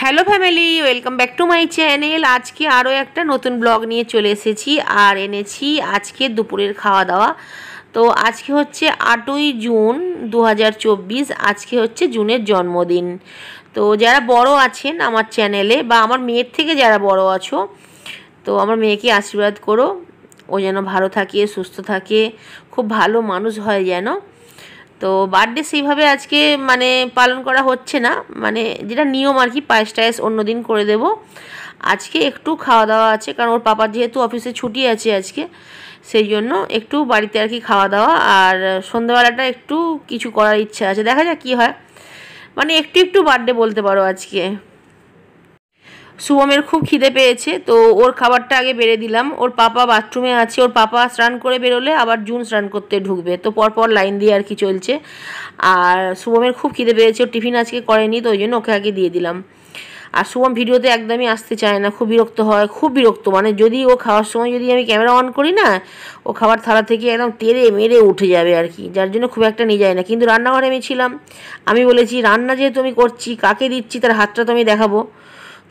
Hello family, welcome back to my channel. আজকে আরও একটা নতুন ব্লগ নিয়ে চলে এসেছি আর এনেছি আজকে দুপুরের খাওয়া দাওয়া। তো আজকে হচ্ছে 8ই জুন 2024। আজকে হচ্ছে জুনের জন্মদিন। তো যারা বড় আছেন আমার চ্যানেলে বা আমার মেয়ের থেকে যারা বড় আছো, তো আমার মেয়েকে আশীর্বাদ করো, ও যেন ভালো থাকে, সুস্থ থাকে, খুব ভালো মানুষ হয় যেন। তো বার্থডে সেইভাবে আজকে পালন করা হচ্ছে না, যেটা নিয়ম আর কি, পায়েস টায়েস অন্যদিন করে দেব। আজকে একটু খাওয়া দাওয়া আছে, কারণ ওর পাপার যেহেতু অফিসে ছুটি আছে আজকে, সেই জন্য একটু বাড়িতে আর কি খাওয়া দাওয়া। আর সন্ধ্যাবেলাটা একটু কিছু করার ইচ্ছা আছে, দেখা যাক কী হয়। একটু একটু বার্থডে বলতে পারো আজকে। শুভমের খুব খিদে পেয়েছে, তো ওর খাবারটা আগে বেড়ে দিলাম। ওর পাপা বাথরুমে আছে, ওর পাপা স্নান করে বেরোলে আবার জুন স্নান করতে ঢুকবে, তো পরপর লাইন দিয়ে আর কি চলছে। আর শুভমের খুব খিদে পেয়েছে, ওর টিফিন আজকে করেনি, তো ওই জন্য ওকে আগে দিয়ে দিলাম। আর শুভম ভিডিওতে একদমই আসতে চায় না, খুব বিরক্ত হয়, খুব বিরক্ত। যদি ও খাওয়ার সময় যদি আমি ক্যামেরা অন করি না, ও খাবার থালা থেকে একদম তেড়ে মেরে উঠে যাবে আর কি, যার জন্য খুব একটা নিয়ে যায় না। কিন্তু রান্নাঘরে আমি ছিলাম, আমি বলেছি রান্না যেহেতু আমি করছি, কাকে দিচ্ছি তার হাতটা তো আমি দেখাবো,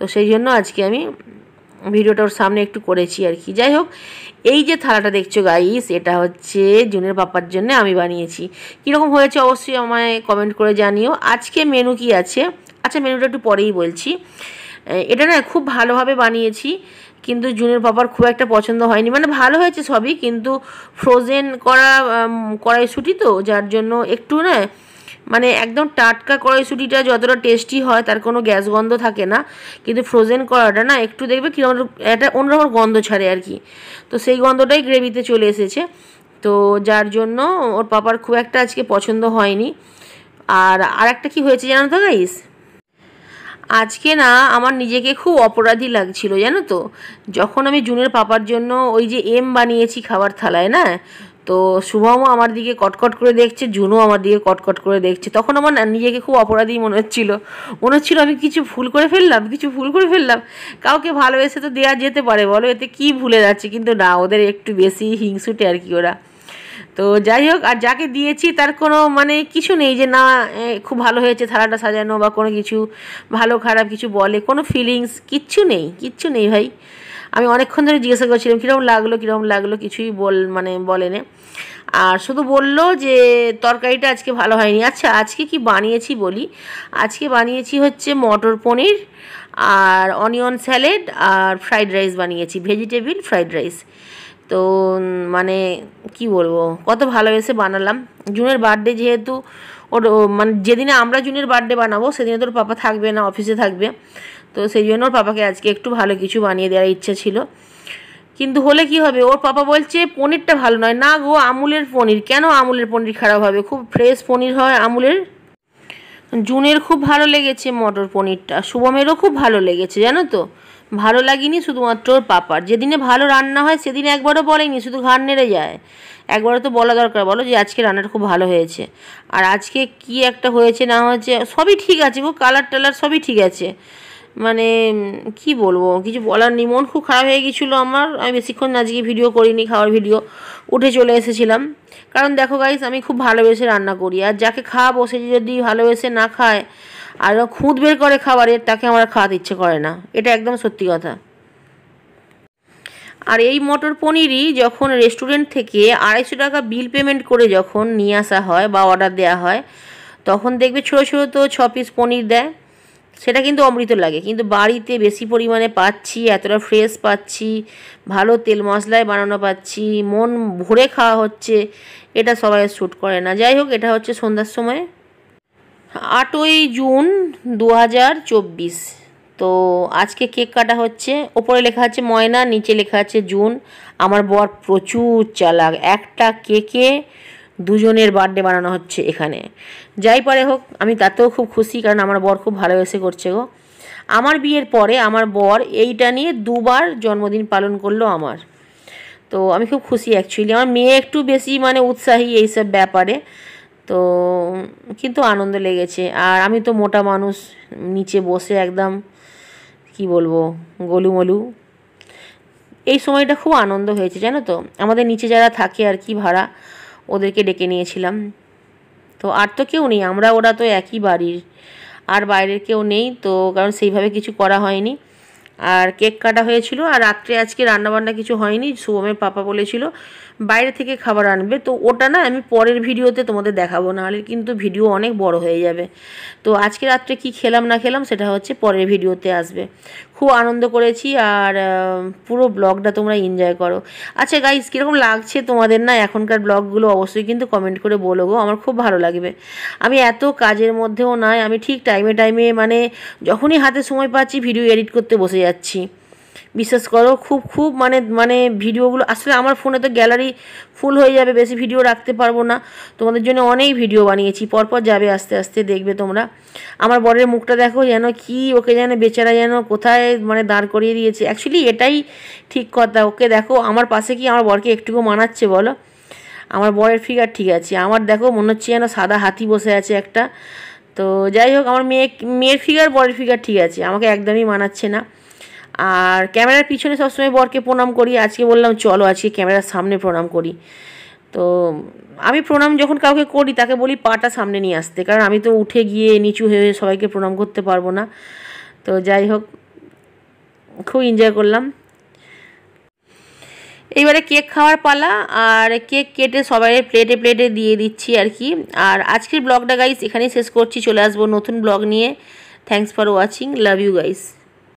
তো সেই জন্য আজকে আমি ভিডিওটা ওর সামনে একটু করেছি আর কি। যাই হোক, এই যে থালাটা দেখছো গাইস, এটা হচ্ছে জুনের পাপার জন্য আমি বানিয়েছি। কীরকম হয়েছে অবশ্যই আমায় কমেন্ট করে জানিও। আজকে মেনু কি আছে, আচ্ছা মেনুটা একটু পরেই বলছি। এটা না খুব ভালোভাবে বানিয়েছি, কিন্তু জুনের পাপার খুব একটা পছন্দ হয়নি। ভালো হয়েছে সবই, কিন্তু ফ্রোজেন করা কড়াইশুঁটি, তো যার জন্য একটু না একদম টাটকা কড়াইশুঁটিটা যতটা টেস্টি হয়, তার কোনো গ্যাস গন্ধ থাকে না, কিন্তু ফ্রোজেন করাটা না একটু দেখবে কীরকম একটা অন্যরকম গন্ধ ছাড়ে আর কি। তো সেই গন্ধটাই গ্রেভিতে চলে এসেছে, তো যার জন্য ওর পাপার খুব একটা আজকে পছন্দ হয়নি। আর একটা কী হয়েছে জানো তো গাইস, আজকে না আমার নিজেকে খুব অপরাধী লাগছিল জানো তো। যখন আমি জুনের পাপার জন্য ওই যে বানিয়েছি খাবার থালায় না, তো শুভমও আমার দিকে কটকট করে দেখছে, জুনও আমার দিকে কটকট করে দেখছে, তখন আমার নিজেকে খুব অপরাধী মনে হচ্ছিল আমি কিছু ভুল করে ফেললাম। কাউকে ভালোবেসে তো দেওয়া যেতে পারে বলো, এতে কি ভুলে যাচ্ছে, কিন্তু না, ওদের একটু বেশি হিংসুটে আর কি ওরা। তো যাই হোক, আর যাকে দিয়েছি তার কোনো কিছু নেই যে না খুব ভালো হয়েছে থালাটা সাজানো, বা কোনো কিছু ভালো খারাপ কিছু বলে, কোনো ফিলিংস কিচ্ছু নেই ভাই। আমি অনেকক্ষণ ধরে জিজ্ঞাসা করছিলাম কীরকম লাগলো, কিছুই বলেনি। আর শুধু বললো যে তরকারিটা আজকে ভালো হয়নি। আচ্ছা আজকে কি বানিয়েছি বলি, আজকে বানিয়েছি হচ্ছে মটর পনির আর অনিয়ন স্যালাড আর ফ্রাইড রাইস বানিয়েছি, ভেজিটেবিল ফ্রাইড রাইস। তো কি বলবো, কত ভালোবেসে বানালাম। জুনের বার্থডে যেহেতু, ওর যেদিনে আমরা জুনের বার্থডে বানাবো সেদিনে তোর পাপা থাকবে না, অফিসে থাকবে, তো সেই জন্য ওর পাপাকে আজকে একটু ভালো কিছু বানিয়ে দেওয়ার ইচ্ছা ছিল। কিন্তু হলে কি হবে, ওর পাপা বলছে পনিরটা ভালো নয়। না গো, আমুলের পনির, কেন আমুলের পনির খারাপ হবে, খুব ফ্রেশ পনির হয় আমুলের। জুনের খুব ভালো লেগেছে মটর পনিরটা, শুভমেরও খুব ভালো লেগেছে জানো তো। ভালো লাগেনি শুধুমাত্র ওর পাপার। যেদিনে ভালো রান্না হয় সেদিনে একবারও বলেনি, শুধু ঘাড় নেড়ে যায়। একবারও তো বলা দরকার, বলো যে আজকে রান্নাটা খুব ভালো হয়েছে। আর আজকে কি একটা হয়েছে না হয়েছে সবই ঠিক আছে গো, কালার টালার সবই ঠিক আছে। কি বলবো, কিছু বলার নেই, মন খুব খারাপ হয়ে গেছিলো আমার। আমি বেশিক্ষণ আজকে ভিডিও করিনি, খাওয়ার ভিডিও, উঠে চলে এসেছিলাম। কারণ দেখো গাইস, আমি খুব ভালোবেসে রান্না করি, আর যাকে খাওয়াবো সে যদি ভালোবেসে না খায় আর খুঁত বের করে খাবারের, তাকে আমার খাওয়াতে ইচ্ছে করে না, এটা একদম সত্যি কথা। আর এই মটর পনিরই যখন রেস্টুরেন্ট থেকে 250 টাকা বিল পেমেন্ট করে যখন নিয়ে আসা হয় বা অর্ডার দেওয়া হয়, তখন দেখবে ছোটো ছোটো তো 6 পিস পনির দেয়, সেটা কিন্তু অমৃত লাগে। কিন্তু বাড়িতে বেশি পরিমাণে পাচ্ছি, এতটা ফ্রেশ পাচ্ছি, ভালো তেল মশলায় বানানো পাচ্ছি, মন ভরে খাওয়া হচ্ছে, এটা সবাই শ্যুট করে না। যাই হোক, এটা হচ্ছে সন্ধ্যার সময়, 8ই জুন 2024। তো আজকে কেক কাটা হচ্ছে, ওপরে লেখা আছে ময়না, নিচে লেখা আছে জুন। আমার বর প্রচুর চালাক, একটা কেকে দুজনের বার্থডে বানানো হচ্ছে এখানে। যাই পারে হোক, আমি তাতেও খুব খুশি, কারণ আমার বর খুব ভালোবেসে করছে গো। আমার বিয়ের পরে আমার বর এইটা নিয়ে 2বার জন্মদিন পালন করলো আমার, তো আমি খুব খুশি অ্যাকচুয়ালি। আমার মেয়ে একটু বেশি উৎসাহী এইসব ব্যাপারে, তো কিন্তু আনন্দ লেগেছে। আর আমি তো মোটা মানুষ, নিচে বসে একদম কি বলবো গোলুমলু। এই সময়টা খুব আনন্দ হয়েছে জানো তো। আমাদের নিচে যারা থাকে আর কি ভাড়া, ওদেরকে ডেকে নিয়েছিলাম, তো আর তো কেউ নেই, ওরা তো একই বাড়ির। আর বাইরের কেউ নেই, তো কারণ সেইভাবে কিছু করা হয়নি। আর কেক কাটা হয়েছিল, আর রাত্রে আজকে রান্নাবান্না কিছু হয়নি। শুভমের পাপা বলেছিল বাইরে থেকে খাবার আনবে, তো ওটা না আমি পরের ভিডিওতে তোমাদের দেখাবো, নাহলে কিন্তু ভিডিও অনেক বড় হয়ে যাবে। তো আজকে রাত্রে কি খেলাম না খেলাম সেটা হচ্ছে পরের ভিডিওতে আসবে। খুব আনন্দ করেছি, আর পুরো ব্লগটা তোমরা এনজয় করো। আচ্ছা গাইস, কীরকম লাগছে তোমাদের না এখনকার ব্লগগুলো অবশ্যই কিন্তু কমেন্ট করে বলো গো, আমার খুব ভালো লাগবে। আমি এত কাজের মধ্যেও নয়, আমি ঠিক টাইমে টাইমে মানে যখনই হাতে সময় পাচ্ছি ভিডিও এডিট করতে বসে যাচ্ছি। বিশ্বাস করো, খুব খুব মানে মানে ভিডিওগুলো আসলে আমার ফোনে তো গ্যালারি ফুল হয়ে যাবে, বেশি ভিডিও রাখতে পারবো না। তোমাদের জন্য অনেক ভিডিও বানিয়েছি, পরপর যাবে আস্তে আস্তে দেখবে তোমরা। আমার বরের মুখটা দেখো, যেন কি ওকে যেন বেচারা যেন কোথায় মানে দাঁড় করিয়ে দিয়েছে। অ্যাকচুয়ালি এটাই ঠিক কথা, ওকে দেখো আমার পাশে কি আমার বরকে একটুকু মানাচ্ছে বলো? আমার বরের ফিগার ঠিক আছে, আমার দেখো মনে হচ্ছে যেন সাদা হাতি বসে আছে একটা। তো যাই হোক, আমার মেয়ের ফিগার বরের ফিগার ঠিক আছে, আমাকে একদমই মানাচ্ছে না। আর ক্যামেরার পিছনে সবসময় বরকে প্রণাম করি, আজকে বললাম চলো আজকে ক্যামেরার সামনে প্রণাম করি। তো আমি প্রণাম যখন কাউকে করি তাকে বলি পাটা সামনে নিয়ে আসতে, কারণ আমি তো উঠে গিয়ে নিচু হয়ে সবাইকে প্রণাম করতে পারবো না। তো যাই হোক, খুব এনজয় করলাম। এইবারে কেক খাওয়ার পালা, আর কেক কেটে সবাই প্লেটে প্লেটে দিয়ে দিচ্ছি আর কি। আর আজকের ব্লগটা গাইস এখানেই শেষ করছি, চলে আসবো নতুন ব্লগ নিয়ে। Thanks for watching, love you guys.